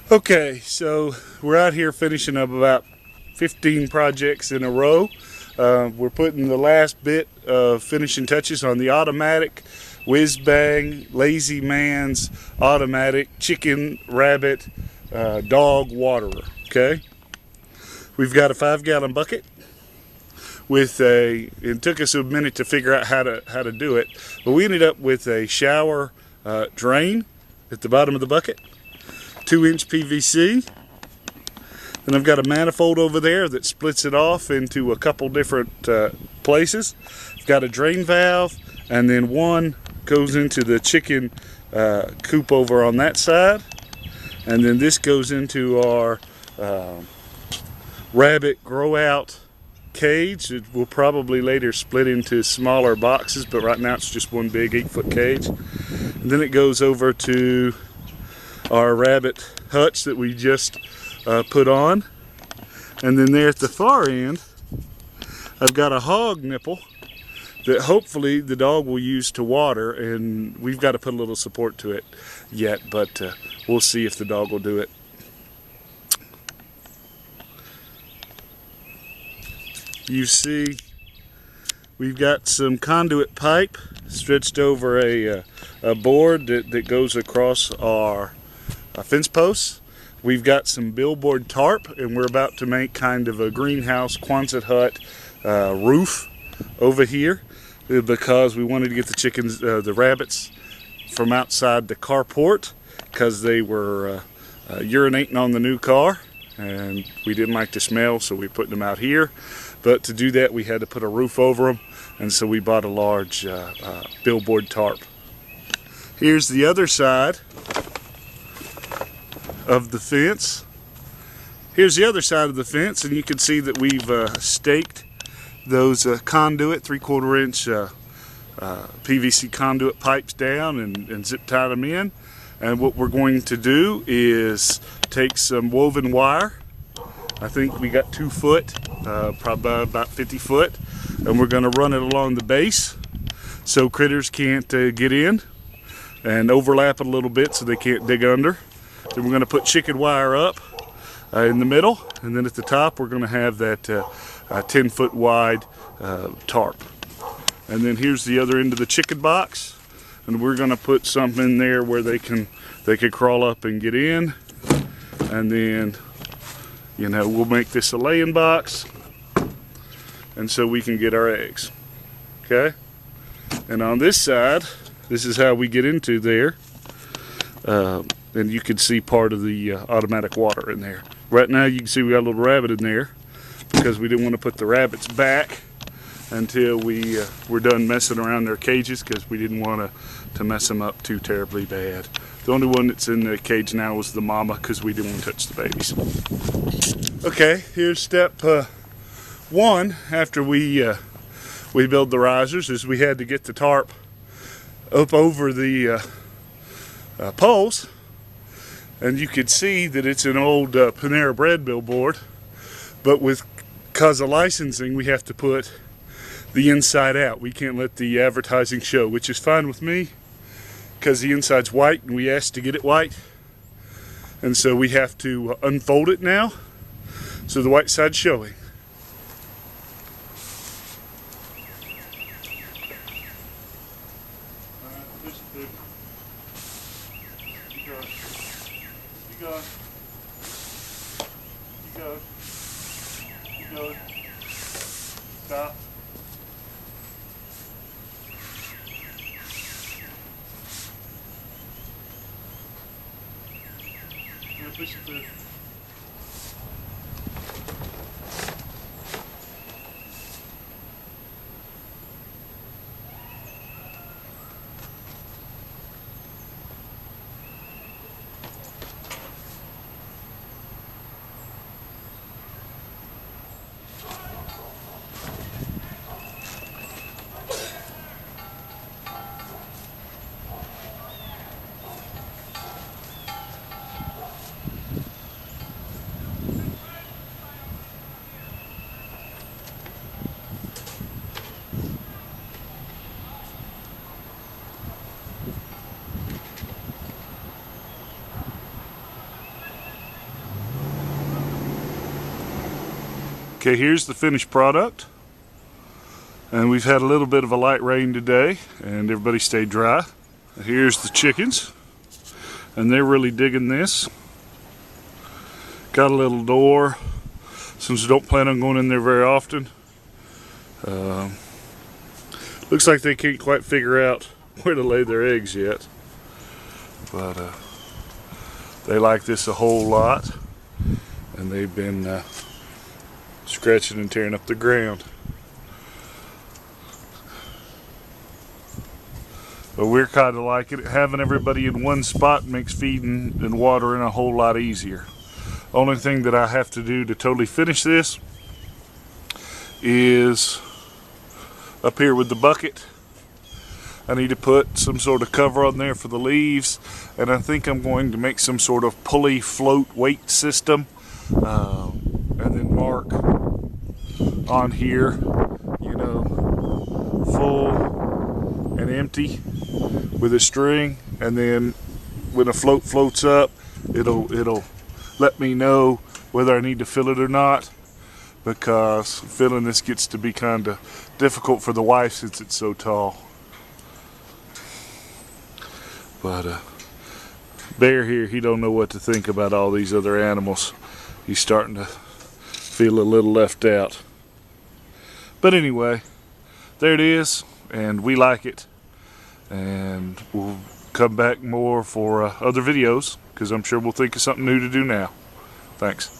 Okay, so we're out here finishing up about 15 projects in a row. We're putting the last bit of finishing touches on the automatic whiz bang lazy man's automatic chicken, rabbit, dog waterer. Okay, we've got a 5-gallon bucket with it took us a minute to figure out how to do it, but we ended up with a shower drain at the bottom of the bucket, 2-inch PVC. And I've got a manifold over there that splits it off into a couple different places. I've got a drain valve, and then one goes into the chicken coop over on that side, and then this goes into our rabbit grow out cage. It will probably later split into smaller boxes, but right now it's just one big 8-foot cage. And then it goes over to our rabbit hutch that we just put on, and then there at the far end I've got a hog nipple that hopefully the dog will use to water, and we've got to put a little support to it yet, but we'll see if the dog will do it. You see we've got some conduit pipe stretched over a board that goes across our fence posts. We've got some billboard tarp, and we're about to make kind of a greenhouse Quonset hut roof over here because we wanted to get the chickens, the rabbits, from outside the carport because they were urinating on the new car, and we didn't like the smell, so we put them out here. But to do that, we had to put a roof over them, and so we bought a large billboard tarp. Here's the other side of the fence. Here's the other side of the fence, and you can see that we've staked those conduit 3/4 inch PVC conduit pipes down and zip tied them in. And what we're going to do is take some woven wire. I think we got 2 foot, probably about 50 foot, and we're going to run it along the base so critters can't get in, and overlap it a little bit so they can't dig under. Then we're going to put chicken wire up in the middle, and then at the top we're going to have that 10-foot wide tarp. And then here's the other end of the chicken box, and we're going to put something in there where they can crawl up and get in. And then, you know, we'll make this a laying box, and so we can get our eggs. Okay? And on this side, this is how we get into there. And you can see part of the automatic water in there. Right now you can see we got a little rabbit in there because we didn't want to put the rabbits back until we were done messing around their cages, because we didn't want to mess them up too terribly bad. The only one that's in the cage now was the mama, because we didn't want to touch the babies. Okay, here's step 1 after we build the risers, is we had to get the tarp up over the poles. And you can see that it's an old Panera Bread billboard, but because of licensing, we have to put the inside out. We can't let the advertising show, which is fine with me because the inside's white and we asked to get it white. And so we have to unfold it now so the white side's showing. Stop. Push it through. Okay, here's the finished product. And we've had a little bit of a light rain today, and everybody stayed dry. Here's the chickens, and they're really digging this. Got a little door, since we don't plan on going in there very often. Looks like they can't quite figure out where to lay their eggs yet, but they like this a whole lot, and they've been scratching and tearing up the ground. But we're kind of like it. Having everybody in one spot makes feeding and watering a whole lot easier. Only thing that I have to do to totally finish this is up here with the bucket. I need to put some sort of cover on there for the leaves, and I think I'm going to make some sort of pulley float weight system, and then mark on here, you know, full and empty with a string, and then when a float floats up, it'll let me know whether I need to fill it or not, because filling this gets to be kind of difficult for the wife since it's so tall. But Bear here, he don't know what to think about all these other animals. He's starting to feel a little left out. But anyway, there it is, and we like it. And we'll come back more for other videos, because I'm sure we'll think of something new to do now. Thanks.